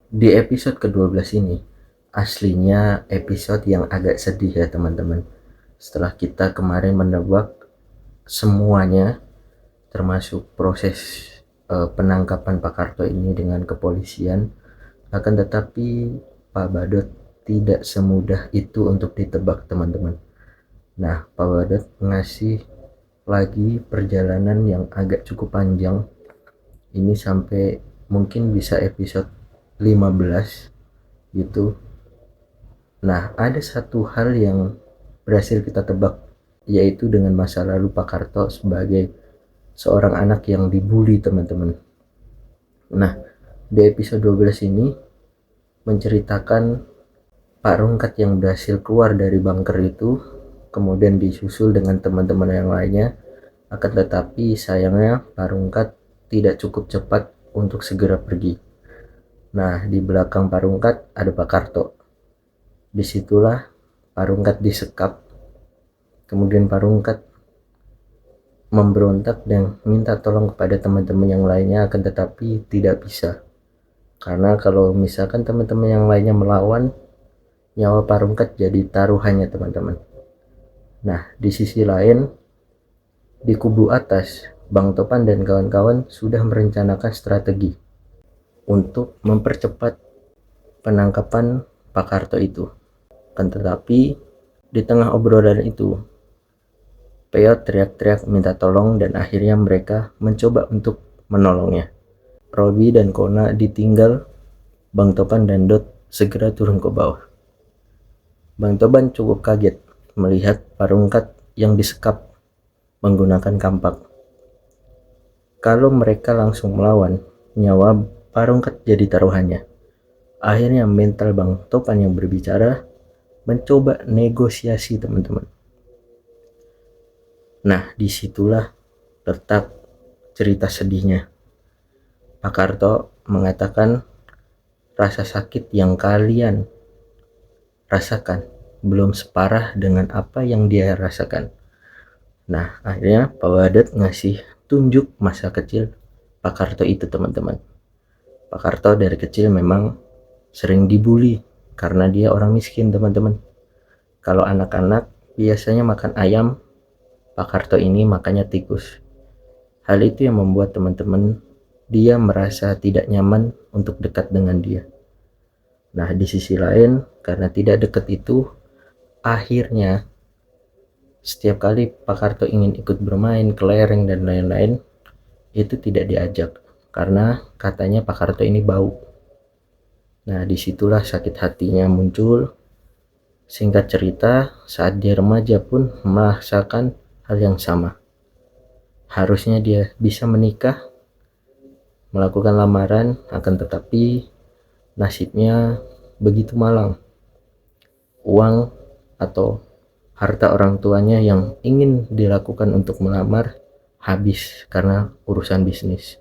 Di episode ke-12 ini, aslinya episode yang agak sedih ya teman-teman. Setelah kita kemarin menebak semuanya, termasuk proses penangkapan Pak Karto ini dengan kepolisian, akan tetapi Pak Badut tidak semudah itu untuk ditebak teman-teman. Nah, Pak Badut ngasih lagi perjalanan yang agak cukup panjang. Ini sampai mungkin bisa episode 15 gitu. Nah, ada satu hal yang berhasil kita tebak, yaitu dengan masa lalu Pak Karto sebagai seorang anak yang dibully teman-teman. Nah, di episode 12 ini menceritakan Pak Rungkat yang berhasil keluar dari bunker itu, kemudian disusul dengan teman-teman yang lainnya, akan tetapi sayangnya Pak Rungkat tidak cukup cepat untuk segera pergi. Nah, di belakang Pak Rungkat ada Pak Karto. Disitulah Pak Rungkat disekap. Kemudian Pak Rungkat memberontak dan minta tolong kepada teman-teman yang lainnya, akan tetapi tidak bisa. Karena kalau misalkan teman-teman yang lainnya melawan, nyawa Pak Rungkat jadi taruhannya teman-teman. Nah, di sisi lain, di kubu atas, Bang Topan dan kawan-kawan sudah merencanakan strategi untuk mempercepat penangkapan Pak Karto itu. Kan tetapi di tengah obrolan itu, Peot teriak-teriak minta tolong dan akhirnya mereka mencoba untuk menolongnya. Robi dan Kona ditinggal, Bang Topan dan Dot segera turun ke bawah. Bang Topan cukup kaget melihat Pak Rungkat yang disekap menggunakan kampak. Kalau mereka langsung melawan, nyawa Pak Rungkat jadi taruhannya. Akhirnya mental Bang Topan yang berbicara mencoba negosiasi teman-teman. Nah, disitulah letak cerita sedihnya. Pak Karto mengatakan rasa sakit yang kalian rasakan belum separah dengan apa yang dia rasakan. Nah, akhirnya Pak Badut ngasih tunjuk masa kecil Pak Karto itu teman-teman. Pak Karto dari kecil memang sering dibully karena dia orang miskin teman-teman. Kalau anak-anak biasanya makan ayam, Pak Karto ini makannya tikus. Hal itu yang membuat teman-teman dia merasa tidak nyaman untuk dekat dengan dia. Nah, di sisi lain, karena tidak dekat itu, akhirnya setiap kali Pak Karto ingin ikut bermain kelereng dan lain-lain, itu tidak diajak karena katanya Pak Karto ini bau. Nah, disitulah sakit hatinya muncul. Singkat cerita, saat dia remaja pun merasakan hal yang sama. Harusnya dia bisa menikah, melakukan lamaran, akan tetapi nasibnya begitu malang. Uang atau harta orang tuanya yang ingin dilakukan untuk melamar habis karena urusan bisnis.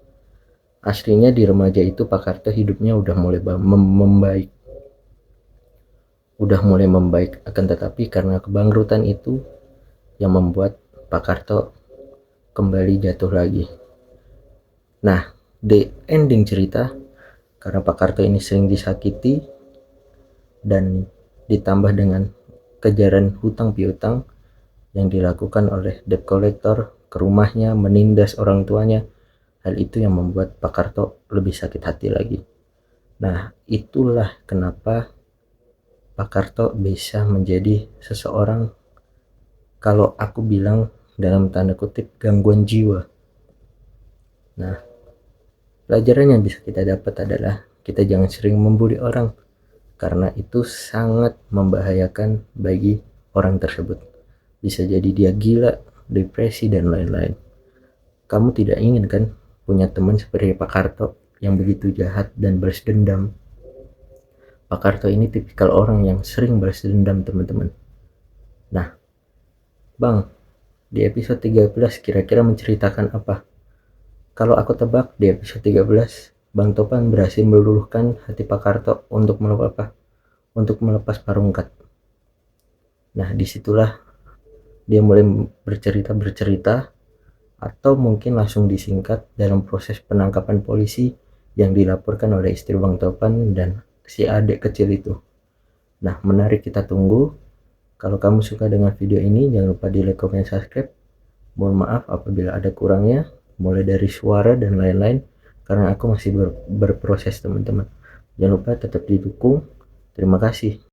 Aslinya di remaja itu Pak Karto hidupnya udah mulai membaik. Akan tetapi karena kebangkrutan itu yang membuat Pak Karto kembali jatuh lagi. Nah, di ending cerita, karena Pak Karto ini sering disakiti dan ditambah dengan kejaran hutang piutang yang dilakukan oleh debt collector ke rumahnya, menindas orang tuanya, hal itu yang membuat Pak Karto lebih sakit hati lagi. Nah, itulah kenapa Pak Karto bisa menjadi seseorang, kalau aku bilang dalam tanda kutip, gangguan jiwa. Nah, pelajaran yang bisa kita dapat adalah kita jangan sering membuli orang, karena itu sangat membahayakan bagi orang tersebut. Bisa jadi dia gila, depresi, dan lain-lain. Kamu tidak ingin kan punya teman seperti Pak Karto yang begitu jahat dan balas dendam. Pak Karto ini tipikal orang yang sering balas dendam teman-teman. Nah, Bang, di episode 13 kira-kira menceritakan apa? Kalau aku tebak di episode 13, Bang Topan berhasil meluluhkan hati Pak Karto untuk melepas Pak Rungkat. Nah, disitulah dia mulai bercerita, atau mungkin langsung disingkat dalam proses penangkapan polisi yang dilaporkan oleh istri Bang Topan dan si adik kecil itu. Nah, menarik, kita tunggu. Kalau kamu suka dengan video ini, jangan lupa di like, comment, subscribe. Mohon maaf apabila ada kurangnya, mulai dari suara dan lain-lain, karena aku masih berproses teman-teman. Jangan lupa tetap didukung. Terima kasih.